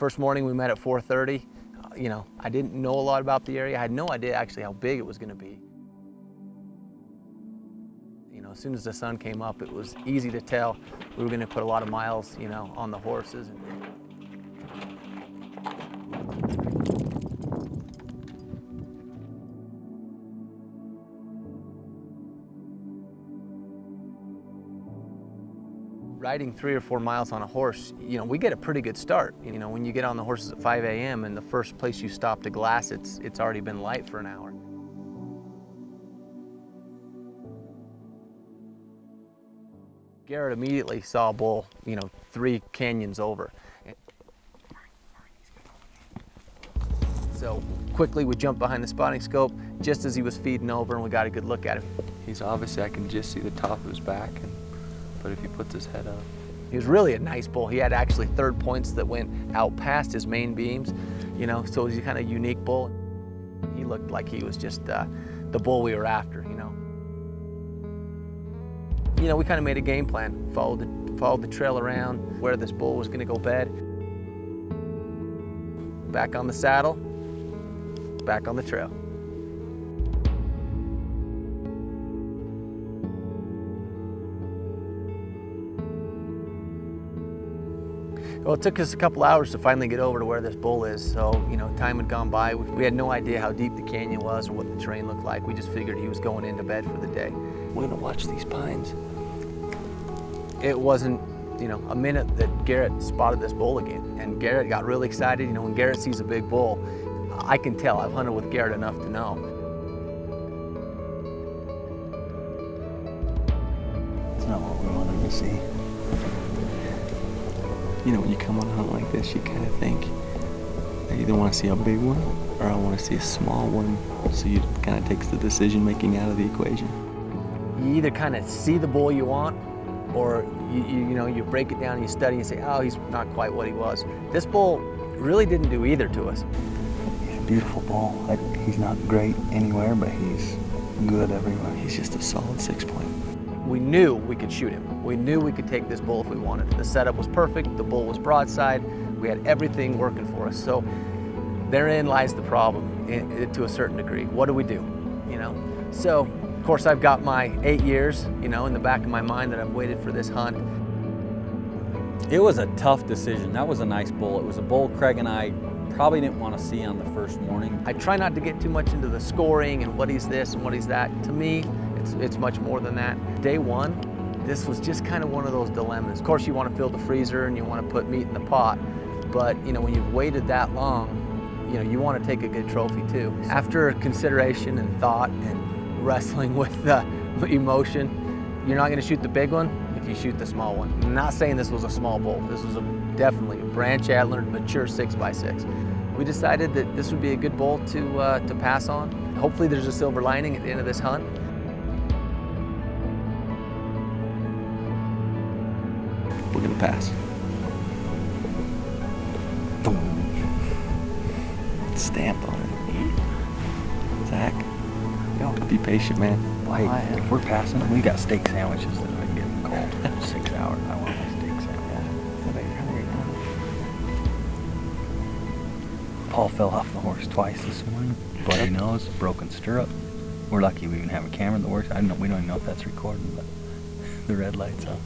First morning we met at 4:30. You know, I didn't know a lot about the area. I had no idea actually how big it was going to be. You know, as soon as the sun came up, it was easy to tell we were going to put a lot of miles, you know, on the horses. Riding 3 or 4 miles on a horse, you know, we get a pretty good start. You know, when you get on the horses at 5 a.m. and the first place you stop to glass, it's already been light for an hour. Garrett immediately saw a bull, you know, 3 canyons over. So quickly we jumped behind the spotting scope just as he was feeding over, and we got a good look at him. He's obviously, I can just see the top of his back, but if he puts his head up. He was really a nice bull. He had actually third points that went out past his main beams, you know, so he's a kind of unique bull. He looked like he was just the bull we were after, you know. You know, we kind of made a game plan, followed the trail around where this bull was going to go bed. Back on the saddle, back on the trail. Well, it took us a couple hours to finally get over to where this bull is. So, you know, time had gone by. We had no idea how deep the canyon was or what the terrain looked like. We just figured he was going into bed for the day. We're gonna watch these pines. It wasn't, you know, a minute that Garrett spotted this bull again. And Garrett got really excited. You know, when Garrett sees a big bull, I can tell. I've hunted with Garrett enough to know. It's not what we wanted to see. You know, when you come on a hunt like this, you kind of think, I either want to see a big one or I want to see a small one. So you kind of takes the decision making out of the equation. You either kind of see the bull you want, or you know, you break it down and you study and say, oh, he's not quite what he was. This bull really didn't do either to us. He's a beautiful bull. He's not great anywhere, but he's good everywhere. He's just a solid 6 point. We knew we could shoot him. We knew we could take this bull if we wanted. The setup was perfect, the bull was broadside, we had everything working for us. So therein lies the problem to a certain degree. What do we do, you know? So, of course, I've got my 8 years, you know, in the back of my mind that I've waited for this hunt. It was a tough decision. That was a nice bull. It was a bull Kregg and I probably didn't want to see on the first morning. I try not to get too much into the scoring and what he's this and what he's that. To me, it's much more than that. Day one, this was just kind of one of those dilemmas. Of course, you want to fill the freezer and you want to put meat in the pot, but you know, when you've waited that long, you know, you want to take a good trophy too. After consideration and thought and wrestling with emotion, you're not going to shoot the big one if you shoot the small one. I'm not saying this was a small bull. This was definitely a branch antlered, mature 6x6. We decided that this would be a good bull to pass on. Hopefully there's a silver lining at the end of this hunt. We're gonna pass. Stamped on it. Zach, be patient, man. Hey, if we're passing, we got steak sandwiches that are getting cold. 6 hours, I want my steak sandwich. Paul fell off the horse twice this morning. Bloody nose, broken stirrup. We're lucky we even have a camera that works. We don't even know if that's recording, but the red light's on.